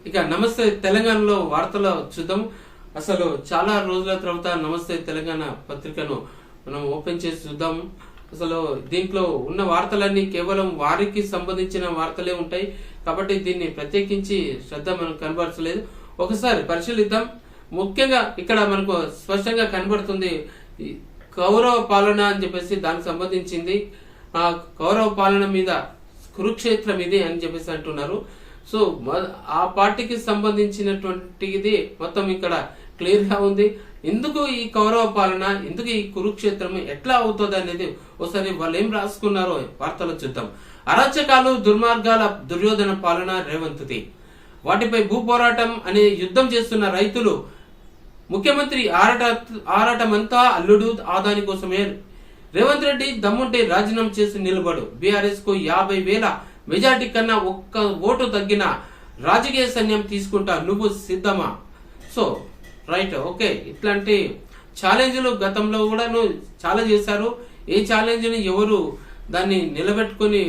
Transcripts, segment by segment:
ఇక నమస్తే తెలంగాణలో వార్తలు చూద్దాం. అసలు చాలా రోజుల తర్వాత నమస్తే తెలంగాణ పత్రికను మనం ఓపెన్ చేసి చూద్దాం. అసలు దీంట్లో ఉన్న వార్తలన్నీ కేవలం వారికి సంబంధించిన వార్తలే ఉంటాయి కాబట్టి దీన్ని ప్రత్యేకించి శ్రద్ధ మనకు కనబరచలేదు. ఒకసారి పరిశీలిద్దాం. ముఖ్యంగా ఇక్కడ మనకు స్పష్టంగా కనబడుతుంది కౌరవ పాలన అని చెప్పేసి దానికి సంబంధించింది. ఆ కౌరవ పాలన మీద కురుక్షేత్రం ఇది అని చెప్పేసి అంటున్నారు. సో ఆ పార్టీకి సంబంధించినటువంటిది మొత్తం ఇక్కడ క్లియర్ గా ఉంది. ఎందుకు ఈ కౌరవ పాలన, ఎందుకు ఈ కురుక్షేత్రం ఎట్లా అవుతుంది అనేది ఒకసారి వాళ్ళు ఏం రాసుకున్నారో వార్తలు చూద్దాం. అరాచకాలు, దుర్మార్గాల దుర్యోధన పాలన రేవంత్ది. వాటిపై భూ పోరాటం అనే యుద్ధం చేస్తున్న రైతులు, ముఖ్యమంత్రి ఆరాటమంతా అల్లుడు ఆదాని కోసమే. రేవంత్ రెడ్డి దమ్ముంటే రాజీనామా చేసి నిలబడు. బీఆర్ఎస్ కు 50,000 మెజార్టీ కన్నా ఒక్క ఓటు తగ్గిన రాజకీయ సైన్యం తీసుకుంటా, నువ్వు సిద్ధమా? So right, okay. ఇట్లాంటి ఛాలెంజ్లు గతంలో కూడా చాలా చేశారు. ఏ ఛాలెంజ్ ని ఎవరు దాన్ని నిలబెట్టుకుని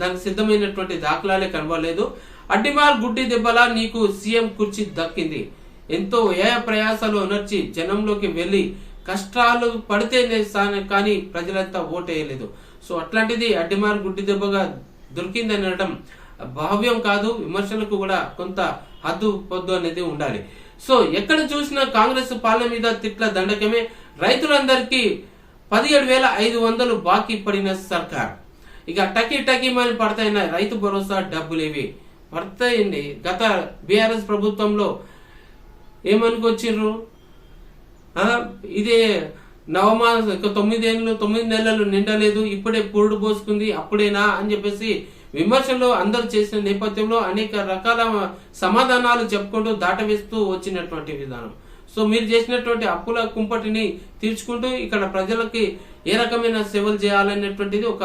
దానికి సిద్ధమైనటువంటి దాఖలాలే కనబడలేదు. అడ్డిమాల్ గుడ్డి దెబ్బలా నీకు సీఎం కుర్చీ దక్కింది. ఎంతో వ్యయ ప్రయాసాలు అనర్చి జనంలోకి వెళ్లి కష్టాలు పడితేనే కానీ ప్రజలంతా ఓటేయలేదు. సో అట్లాంటిది అడ్డిమార్ గుడ్డి దెబ్బగా దొరికిందని అనడం భావ్యం కాదు. విమర్శలకు కూడా కొంత హద్దు పొద్దు అనేది ఉండాలి. సో ఎక్కడ చూసినా కాంగ్రెస్ పాలన మీద తిట్ల దండకమే. రైతులందరికీ 17,500 బాకీ పడిన సర్కార్. ఇక టకీ పడతాయిన రైతు భరోసా డబ్బులేవి పడతాయండి. గత బీఆర్ఎస్ ప్రభుత్వంలో ఏమనుకొచ్చిర్రు, ఇదే నవమాస 9 నెలలు నిండలేదు, ఇప్పుడే పురుడు పోసుకుంది, అప్పుడేనా అని చెప్పేసి విమర్శలు అందరూ చేసిన నేపథ్యంలో అనేక రకాల సమాధానాలు చెప్పుకుంటూ దాటవేస్తూ వచ్చినటువంటి విధానం. సో మీరు చేసినటువంటి అప్పుల కుంపటిని తీర్చుకుంటూ ఇక్కడ ప్రజలకి ఏ రకమైన సేవలు చేయాలనేటువంటిది ఒక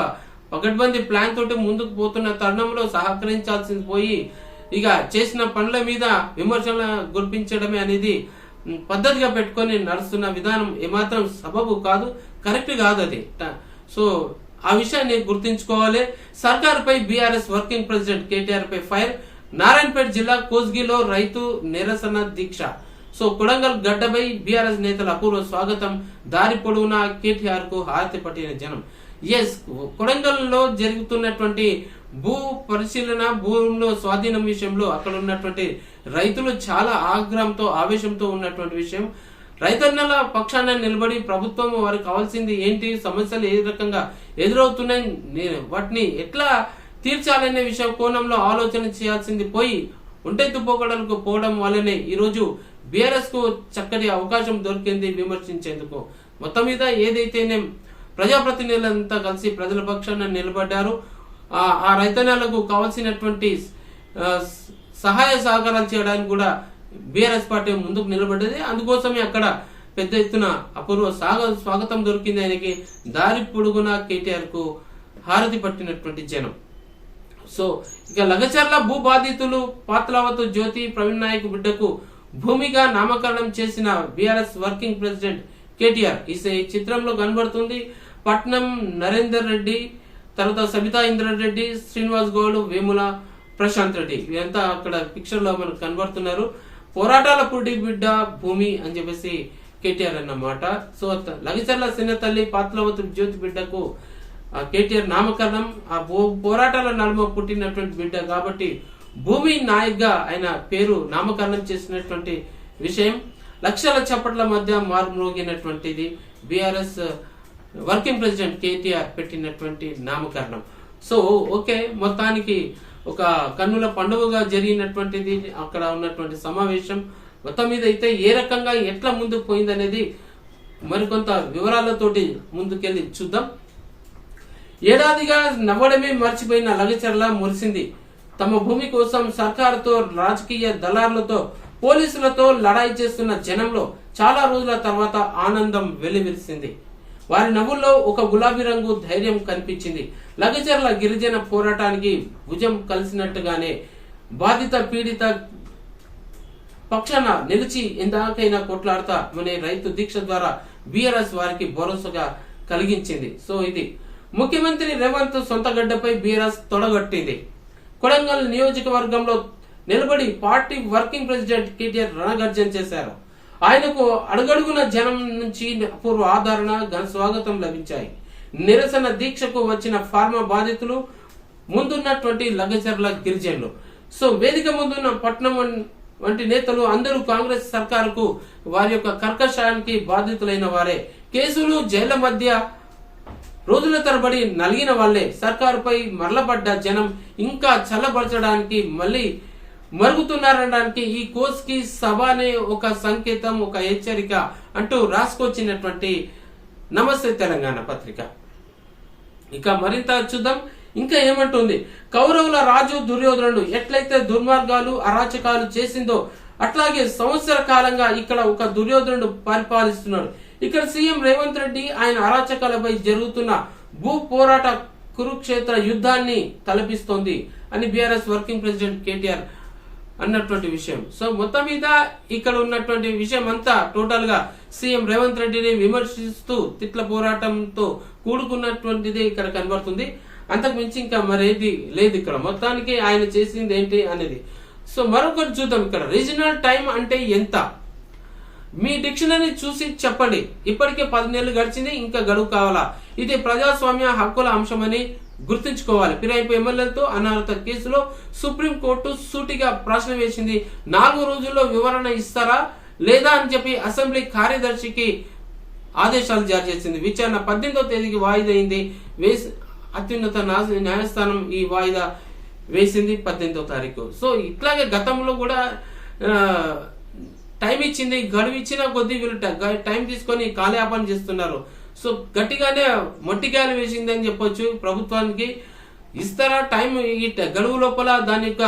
పకడ్బందీ ప్లాన్ తోటి ముందుకు పోతున్న తరుణంలో సహకరించాల్సింది పోయి ఇక చేసిన పనుల మీద విమర్శలు గుర్పించడమే అనేది పద్ధతిగా పెట్టుకొని నడుస్తున్న విధానం ఏమాత్రం సబబు కాదు, కరెక్ట్ కాదు అది. సో ఆ విషయాన్ని గుర్తించుకోవాలి. సర్కార్ పై బీఆర్ఎస్ వర్కింగ్ ప్రెసిడెంట్ కేటీఆర్ పై ఫైర్. నారాయణపేట జిల్లా కోస్గిలో రైతు నిరసన దీక్ష. సో కొడంగల్ గడ్డపై బీఆర్ఎస్ నేతల అపూర్వ స్వాగతం. దారి పొడవునా కేటీఆర్ కు హారతి పట్టిన జనం. ఎస్, కొడంగల్ లో జరుగుతున్నటువంటి భూ పరిశీలన, భూమిలో స్వాధీనం విషయంలో అక్కడ ఉన్నటువంటి రైతులు చాలా ఆగ్రహంతో ఆవేశంతో ఉన్నటువంటి విషయం. రైతన్నల పక్షాన నిలబడి ప్రభుత్వం వారికి కావాల్సింది ఏంటి, సమస్యలు ఏ రకంగా ఎదురవుతున్నాయి, వాటిని ఎట్లా తీర్చాలనే విషయం కోణంలో ఆలోచన చేయాల్సింది పోయి ఒంటెత్తు పోకడలకు పోవడం వల్లనే ఈరోజు బీఆర్ఎస్ కు చక్కటి అవకాశం దొరికింది విమర్శించేందుకు. మొత్తం మీద ఏదైతేనే ప్రజాప్రతినిధులంతా కలిసి ప్రజల పక్షాన నిలబడ్డారు. ఆ రైతన్నలకు కావాల్సినటువంటి సహాయ సహకారాలు చేయడానికి కూడా బీఆర్ఎస్ పార్టీ ముందుకు నిలబడ్డది. అందుకోసమే అక్కడ పెద్ద ఎత్తున అపూర్వ స్వాగతం దొరికింది ఆయనకి. దారి పొడుగున కేటీఆర్ కు హారతి పట్టినటువంటి జనం. సో ఇక లగచర్ల భూ బాధితులు పాత్లావతు జ్యోతి ప్రవీణ్ నాయక్ బిడ్డకు భూమిగా నామకరణం చేసిన బీఆర్ఎస్ వర్కింగ్ ప్రెసిడెంట్ కేటీఆర్ ఈ చిత్రంలో కనబడుతుంది. పట్నం నరేందర్ రెడ్డి, తర్వాత సబితా ఇంద్రారెడ్డి, శ్రీనివాస్ గౌడ్, వేముల ప్రశాంత్ రెడ్డి, ఇదంతా అక్కడ పిక్చర్ లో మనకు కనబడుతున్నారు. పోరాటాల పుట్టి బిడ్డ భూమి అని చెప్పేసి కేటీఆర్ అన్నమాట. సో లగిచర్ల చిన్న తల్లి పాత్లవతు జ్యోతి బిడ్డకు కేటీఆర్ నామకరణం. ఆ పోరాటాల నడుమ పుట్టినటువంటి బిడ్డ కాబట్టి భూమి నాయక్ గా ఆయన పేరు నామకరణం చేసినటువంటి విషయం. లక్షల చప్పట్ల మధ్య మారుమ్రోగినటువంటిది బీఆర్ఎస్ వర్కింగ్ ప్రెసిడెంట్ కేటీఆర్ పెట్టినటువంటి నామకరణం. సో ఓకే, మొత్తానికి ఒక కన్నుల పండుగగా జరిగినటువంటిది అక్కడ ఉన్నటువంటి సమావేశం. మొత్తం మీద అయితే ఏ రకంగా ఎట్లా ముందుకు పోయిందనేది మరికొంత వివరాలతోటి ముందుకెళ్లి చూద్దాం. ఏడాదిగా నవ్వడమే మర్చిపోయిన లగచర్ల మురిసింది. తమ భూమి కోసం సర్కారుతో, రాజకీయ దళారులతో, పోలీసులతో లడాయి చేస్తున్న జనంలో చాలా రోజుల తర్వాత ఆనందం వెల్లివిరిసింది. వారి నవ్వుల్లో ఒక గులాబీ రంగు ధైర్యం కనిపించింది. లగచర్ల గిరిజన పోరాటానికి భుజం కలిసినట్టుగానే బాధిత పీడిత పక్షాన నిలిచి ఎందాకైనా కొట్లాడతా అనే రైతు దీక్ష ద్వారా బీఆర్ఎస్ వారికి భరోసాగా కలిగించింది. సో ఇది ముఖ్యమంత్రి రేవంత్ సొంత గడ్డపై బీఆర్ఎస్ తొడగొట్టింది. కొడంగల్ నియోజకవర్గంలో నిలబడి పార్టీ వర్కింగ్ ప్రెసిడెంట్ కేటీఆర్ రణగర్జన చేశారు. ఆయనకు అడుగడుగున జనం నుంచి అపూర్వ ఆదరణ, ఘన స్వాగతం లభించాయి. నిరసన దీక్షకు వచ్చిన ఫార్మా బాధితులు, ముందున్నటువంటి లగచర్ల గిరిజనులు, సో వేదిక ముందున్న పట్నం వంటి నేతలు అందరూ కాంగ్రెస్ సర్కారుకు వారి యొక్క కర్కశానికి బాధితులైన వారే. కేసులు, జైళ్ల మధ్య రోజుల తరబడి నలిగిన వాళ్లే. సర్కారుపై మరలబడ్డ జనం ఇంకా చల్లబరచడానికి మళ్ళీ మరుగుతున్నారనడానికి ఈ కోస్కి సభ అనే ఒక సంకేతం, ఒక హెచ్చరిక అంటూ రాసుకొచ్చినటువంటి నమస్తే తెలంగాణ పత్రిక. ఇక మరింత చూద్దాం. ఇంకా ఏమంటుంది, కౌరవుల రాజు దుర్యోధనుడు ఎట్లయితే దుర్మార్గాలు, అరాచకాలు చేసిందో అట్లాగే సంవత్సర కాలంగా ఇక్కడ ఒక దుర్యోధనుడు పరిపాలిస్తున్నాడు. ఇక్కడ సీఎం రేవంత్ రెడ్డి ఆయన అరాచకాలపై జరుగుతున్న భూ పోరాట కురుక్షేత్ర యుద్ధాన్ని తలపిస్తోంది అని బీఆర్ఎస్ వర్కింగ్ ప్రెసిడెంట్ కేటీఆర్ అన్నటువంటి విషయం. సో మొత్తం మీద ఇక్కడ ఉన్నటువంటి విషయం అంతా టోటల్ గా సీఎం రేవంత్ రెడ్డిని విమర్శిస్తూ తిట్ల పోరాటంతో కూడుకున్నటువంటిది ఇక్కడ కనబడుతుంది. అంతకు మించి ఇంకా మరేది లేదు ఇక్కడ. మొత్తానికి ఆయన చేసింది ఏంటి అనేది. సో మరొకటి చూద్దాం. ఇక్కడ రీజనల్ టైం అంటే ఎంత, మీ డిక్షనరీ చూసి చెప్పండి. ఇప్పటికే 10 నెలలు గడిచింది, ఇంకా గడువు కావాలా? ఇది ప్రజాస్వామ్య హక్కుల అంశమని గుర్తుంచుకోవాలి. ఫిరాయింపు ఎమ్మెల్యేలతో అనర్హత కేసులో సుప్రీంకోర్టు సూటిగా ప్రశ్న వేసింది. 4 రోజుల్లో వివరణ ఇస్తారా లేదా అని చెప్పి అసెంబ్లీ కార్యదర్శికి ఆదేశాలు జారీ చేసింది. విచారణ 18వ తేదీకి వాయిదా అయింది. అత్యున్నత న్యాయస్థానం ఈ వాయిదా వేసింది 18వ తారీఖు. సో ఇట్లాగే గతంలో కూడా టైం ఇచ్చింది, గడువు ఇచ్చిన కొద్దీ వీళ్ళు టైం తీసుకొని కాలయాపన చేస్తున్నారు. సో గట్టిగానే మొట్టికాయలు వేసింది అని చెప్పొచ్చు. ప్రభుత్వానికి ఇస్తారా టైం, ఈ గడువు లోపల దాని యొక్క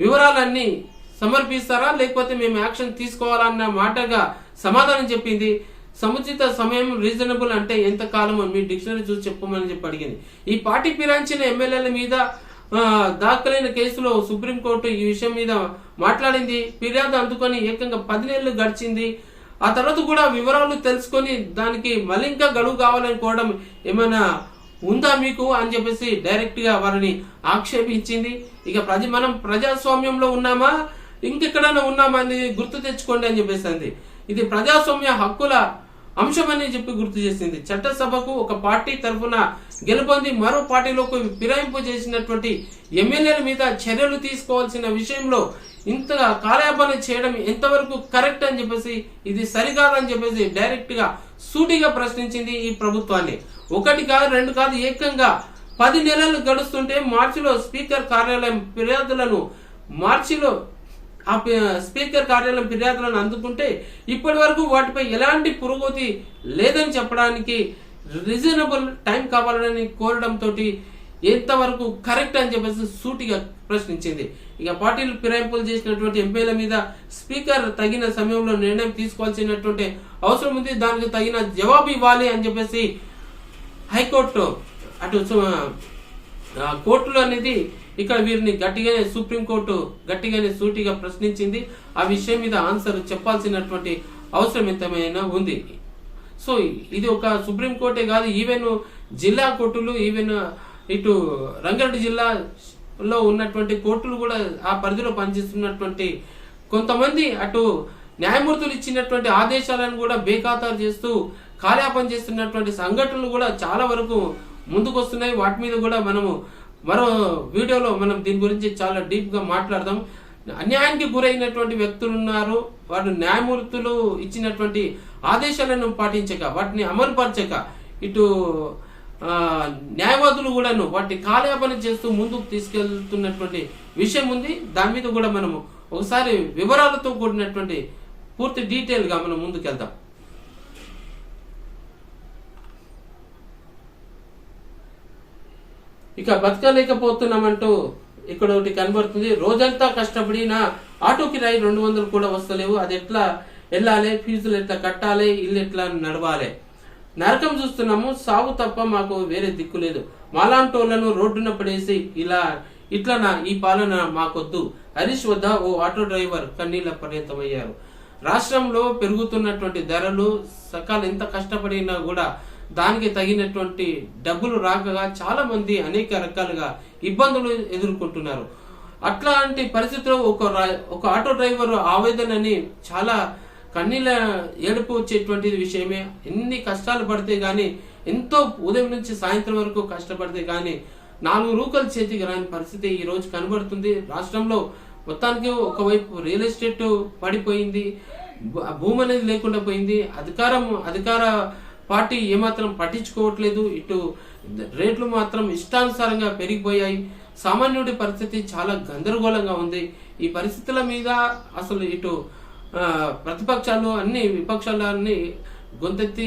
వివరాలన్నీ సమర్పిస్తారా లేకపోతే మేము యాక్షన్ తీసుకోవాలన్న మాటగా సమాధానం చెప్పింది. సముచిత సమయం, రీజనబుల్ అంటే ఎంత కాలం అని మీ డిక్షనరీ చూసి చెప్పమని చెప్పి అడిగింది. ఈ పార్టీ ఫిరాయించిన ఎమ్మెల్యేల మీద దాఖలైన కేసులో సుప్రీంకోర్టు ఈ విషయం మీద మాట్లాడింది. ఫిర్యాదు అందుకొని ఏకంగా 10 నెలలు గడిచింది. ఆ తర్వాత కూడా వివరాలు తెలుసుకొని దానికి మళ్ళీ ఇంకా గడువు కావాలనుకోవడం ఏమైనా ఉందా మీకు అని చెప్పేసి డైరెక్ట్ గా వారిని ఆక్షేపించింది. ఇక మనం ప్రజాస్వామ్యంలో ఉన్నామా ఇంకెక్కడైనా ఉన్నామా అని గుర్తు తెచ్చుకోండి అని చెప్పేసింది. ఇది ప్రజాస్వామ్య హక్కుల అంశమని చెప్పి గుర్తు చేసింది. చట్టసభకు ఒక పార్టీ తరఫున గెలుపొంది మరో పార్టీలోకి ఫిరాయింపు చేసినటువంటి ఎమ్మెల్యేల మీద చర్యలు తీసుకోవాల్సిన విషయంలో ఇంతగా కాలయాపన చేయడం ఎంతవరకు కరెక్ట్ అని చెప్పేసి, ఇది సరికాదని చెప్పేసి డైరెక్ట్ గా సూటిగా ప్రశ్నించింది ఈ ప్రభుత్వాన్ని. 1 కాదు 2 కాదు, ఏకంగా 10 నెలలు గడుస్తుంటే మార్చిలో స్పీకర్ కార్యాలయం ఫిర్యాదులను అందుకుంటే ఇప్పటి వరకు వాటిపై ఎలాంటి పురోగతి లేదని చెప్పడానికి రీజనబుల్ టైం కావాలని కోరడంతో ఎంతవరకు కరెక్ట్ అని చెప్పేసి సూటిగా ప్రశ్నించింది. ఇక పార్టీలు ఫిరాయింపులు చేసినటువంటి ఎంపీల మీద స్పీకర్ తగిన సమయంలో నిర్ణయం తీసుకోవాల్సినటువంటి అవసరం ఉంది, దానికి తగిన జవాబు ఇవ్వాలి అని చెప్పేసి హైకోర్టు కోర్టులు అనేది ఇక్కడ వీరిని గట్టిగానే సుప్రీంకోర్టు గట్టిగానే సూటిగా ప్రశ్నించింది. ఆ విషయం మీద ఆన్సర్ చెప్పాల్సినటువంటి అవసరం ఎంతమైనా ఉంది. సో ఇది ఒక సుప్రీంకోర్టే కాదు, ఈవెన్ జిల్లా కోర్టులు, ఈవెన్ ఇటు రంగారెడ్డి జిల్లాలో ఉన్నటువంటి కోర్టులు కూడా ఆ పరిధిలో పనిచేస్తున్నటువంటి కొంతమంది అటు న్యాయమూర్తులు ఇచ్చినటువంటి ఆదేశాలను కూడా బేఖాతారు చేస్తూ కాలయాపన చేస్తున్నటువంటి సంఘటనలు కూడా చాలా వరకు ముందుకు వస్తున్నాయి. వాటి మీద కూడా మనము మరో వీడియోలో మనం దీని గురించి చాలా డీప్ గా మాట్లాడదాం. అన్యాయానికి గురైనటువంటి వ్యక్తులు ఉన్నారు, వారు న్యాయమూర్తులు ఇచ్చినటువంటి ఆదేశాలను పాటించక వాటిని అమలుపరచక ఇటు న్యాయవాదులు కూడాను వాటిని కాలయాపన చేస్తూ ముందుకు తీసుకెళ్తున్నటువంటి విషయం ఉంది. దాని మీద కూడా మనము ఒకసారి వివరాలతో కూడినటువంటి పూర్తి డీటెయిల్ గా మనం ముందుకెళ్దాం. ఇక బతకలేకపోతున్నామంటూ ఇక్కడ ఒకటి కనబడుతుంది. రోజంతా కష్టపడిన ఆటో కిరాయి 200 కూడా వస్తలేవు, అది ఎట్లా వెళ్ళాలి, ఫీజులు ఎట్లా కట్టాలి, ఇల్లు ఎట్లా నడవాలి, నరకం చూస్తున్నాము, సాగు తప్ప మాకు వేరే దిక్కు లేదు, మాలాంటోళ్లను రోడ్డున పడేసి ఇట్లా ఈ పాలన మాకొద్దు. హరీష్ వద్ద ఓ ఆటో డ్రైవర్ కన్నీళ్ల పర్యంతమయ్యారు. రాష్ట్రంలో పెరుగుతున్నటువంటి ధరలు, సకాలం ఎంత కష్టపడినా కూడా దానికి తగినటువంటి డబ్బులు రాకగా చాలా మంది అనేక రకాలుగా ఇబ్బందులు ఎదుర్కొంటున్నారు. అట్లాంటి పరిస్థితిలో ఒక ఆటో డ్రైవర్ ఆవేదనని చాలా కన్నీళ్ళ ఏడుపు వచ్చేటువంటి విషయమే. ఎన్ని కష్టాలు పడితే గాని, ఎంతో ఉదయం నుంచి సాయంత్రం వరకు కష్టపడితే గాని 4 రూకలు చేతికి రాని పరిస్థితి ఈ రోజు కనబడుతుంది. రాష్ట్రంలో మొత్తానికి ఒకవైపు రియల్ ఎస్టేట్ పడిపోయింది, భూమి అనేది లేకుండా పోయింది, అధికార పార్టీ ఏమాత్రం పట్టించుకోవట్లేదు, ఇటు రేట్లు మాత్రం ఇష్టానుసారంగా పెరిగిపోయాయి. సామాన్యుడి పరిస్థితి చాలా గందరగోళంగా ఉంది. ఈ పరిస్థితుల మీద అసలు ఇటు ప్రతిపక్షాలు అన్ని విపక్షాలన్నీ గొంతెత్తి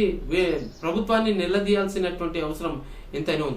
ప్రభుత్వాన్ని నిలదీయాల్సినటువంటి అవసరం ఎంతైనా ఉంది.